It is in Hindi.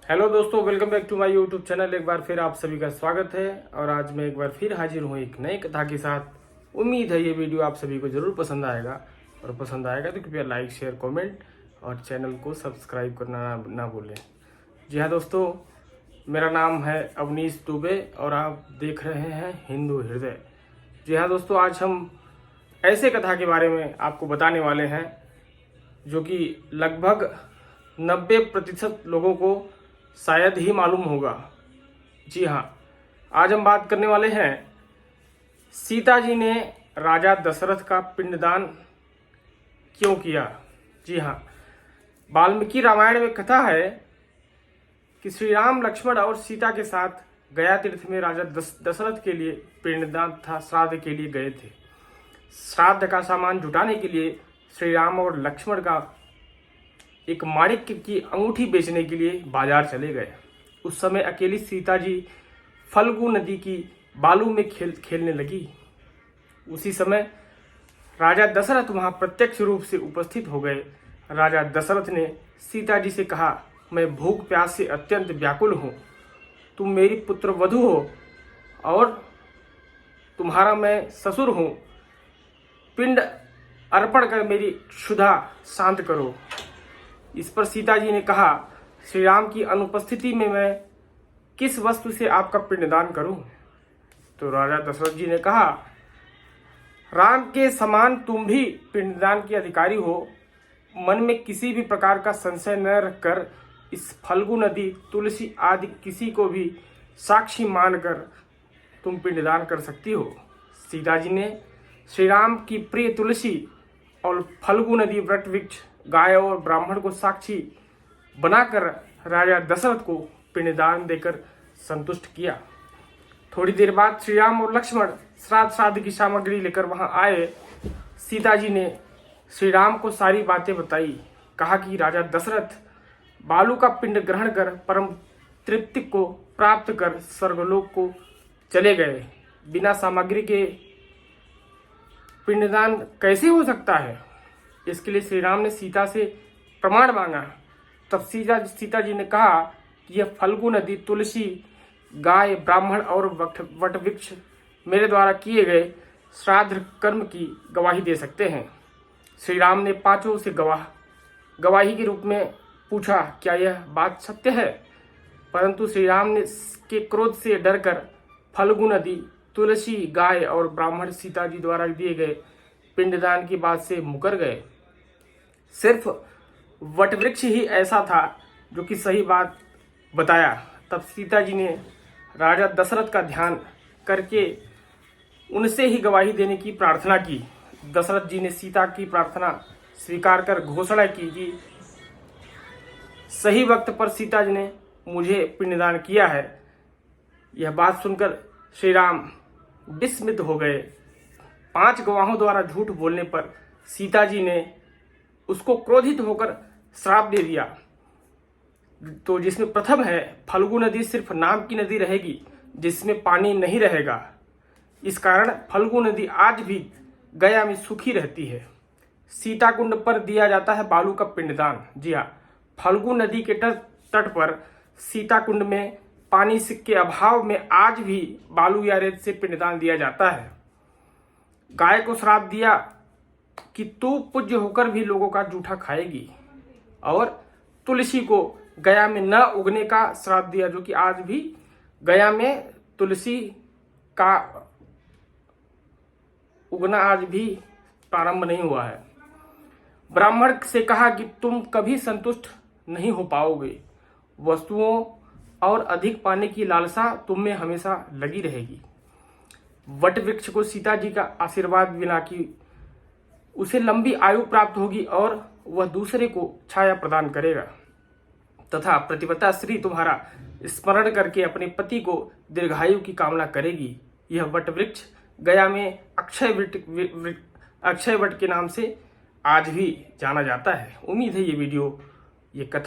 हेलो दोस्तों, welcome back to my YouTube channel. एक बार फिर आप सभी का स्वागत है और आज मैं एक बार फिर हाजिर हूँ एक नई कथा के साथ। उम्मीद है ये वीडियो आप सभी को जरूर पसंद आएगा और पसंद आएगा तो कृपया लाइक, शेयर, कमेंट और चैनल को सब्सक्राइब करना ना भूलें। जी हाँ दोस्तों, मेरा नाम है अवनीश दुबे और आप देख रहे हैं हिंदू हृदय। जी हाँ दोस्तों, आज हम ऐसे कथा के बारे में आपको बताने वाले हैं जो कि लगभग 90% लोगों को शायद ही मालूम होगा। जी हाँ, आज हम बात करने वाले हैं सीता जी ने राजा दशरथ का पिंडदान क्यों किया। जी हाँ, वाल्मीकि रामायण में कथा है कि श्री राम, लक्ष्मण और सीता के साथ गया तीर्थ में राजा दशरथ के लिए पिंडदान था, श्राद्ध के लिए गए थे। श्राद्ध का सामान जुटाने के लिए श्री राम और लक्ष्मण का एक माणिक्य की अंगूठी बेचने के लिए बाजार चले गए। उस समय अकेली सीता जी फल्गु नदी की बालू में खेलने लगी। उसी समय राजा दशरथ वहां प्रत्यक्ष रूप से उपस्थित हो गए। राजा दशरथ ने सीता जी से कहा, मैं भूख प्यास से अत्यंत व्याकुल हूँ, तुम मेरी पुत्र वधू हो और तुम्हारा मैं ससुर हूँ, पिंड अर्पण कर मेरी क्षुधा शांत करो। इस पर सीता जी ने कहा, श्री राम की अनुपस्थिति में मैं किस वस्तु से आपका पिंडदान करूं? तो राजा दशरथ जी ने कहा, राम के समान तुम भी पिंडदान के अधिकारी हो। मन में किसी भी प्रकार का संशय न रखकर इस फल्गु नदी, तुलसी आदि किसी को भी साक्षी मानकर तुम पिंडदान कर सकती हो। सीता जी ने श्री राम की प्रिय तुलसी और फल्गु नदी, वट वृक्ष, गाय और ब्राह्मण को साक्षी बनाकर राजा दशरथ को पिंडदान देकर संतुष्ट किया। थोड़ी देर बाद श्री राम और लक्ष्मण श्राद्ध की सामग्री लेकर वहां आए। सीता जी ने श्री राम को सारी बातें बताई। कहा कि राजा दशरथ बालू का पिंड ग्रहण कर परम तृप्ति को प्राप्त कर स्वर्गलोक को चले गए। बिना सामग्री के पिंडदान कैसे हो सकता है? इसके लिए श्री राम ने सीता से प्रमाण मांगा। तब सीता जी ने कहा कि यह फल्गु नदी, तुलसी, गाय, ब्राह्मण और वट वृक्ष मेरे द्वारा किए गए श्राद्ध कर्म की गवाही दे सकते हैं। श्री राम ने पांचों से गवाही के रूप में पूछा, क्या यह बात सत्य है? परंतु श्री राम ने के क्रोध से डरकर फल्गु नदी, तुलसी, गाय और ब्राह्मण सीता जी द्वारा दिए गए पिंडदान की बात से मुकर गए। सिर्फ वटवृक्ष ही ऐसा था जो कि सही बात बताया। तब सीता जी ने राजा दशरथ का ध्यान करके उनसे ही गवाही देने की प्रार्थना की। दशरथ जी ने सीता की प्रार्थना स्वीकार कर घोषणा की कि सही वक्त पर सीता जी ने मुझे पिंडदान किया है। यह बात सुनकर श्री राम विस्मित हो गए। 5 गवाहों द्वारा झूठ बोलने पर सीता जी ने उसको क्रोधित होकर श्राप दे दिया। तो जिसमें प्रथम है, फल्गु नदी सिर्फ नाम की नदी रहेगी, जिसमें पानी नहीं रहेगा। इस कारण फल्गु नदी आज भी गया में सूखी रहती है। सीता कुंड पर दिया जाता है बालू का पिंडदान। जी हाँ, फल्गु नदी के तट पर सीता कुंड में पानी के अभाव में आज भी बालू या रेत से पिंडदान दिया जाता है। गाय को श्राप दिया कि तू पूज्य होकर भी लोगों का जूठा खाएगी, और तुलसी को गया में न उगने का श्राप दिया, जो कि आज भी गया में तुलसी का उगना आज भी प्रारंभ नहीं हुआ है। ब्राह्मण से कहा कि तुम कभी संतुष्ट नहीं हो पाओगे, वस्तुओं और अधिक पाने की लालसा तुम में हमेशा लगी रहेगी। वट वृक्ष को सीता जी का आशीर्वाद मिला कि उसे लंबी आयु प्राप्त होगी और वह दूसरे को छाया प्रदान करेगा, तथा प्रतिपदा स्त्री तुम्हारा स्मरण करके अपने पति को दीर्घायु की कामना करेगी। यह वट वृक्ष गया में अक्षय वट के नाम से आज भी जाना जाता है। उम्मीद है ये कथा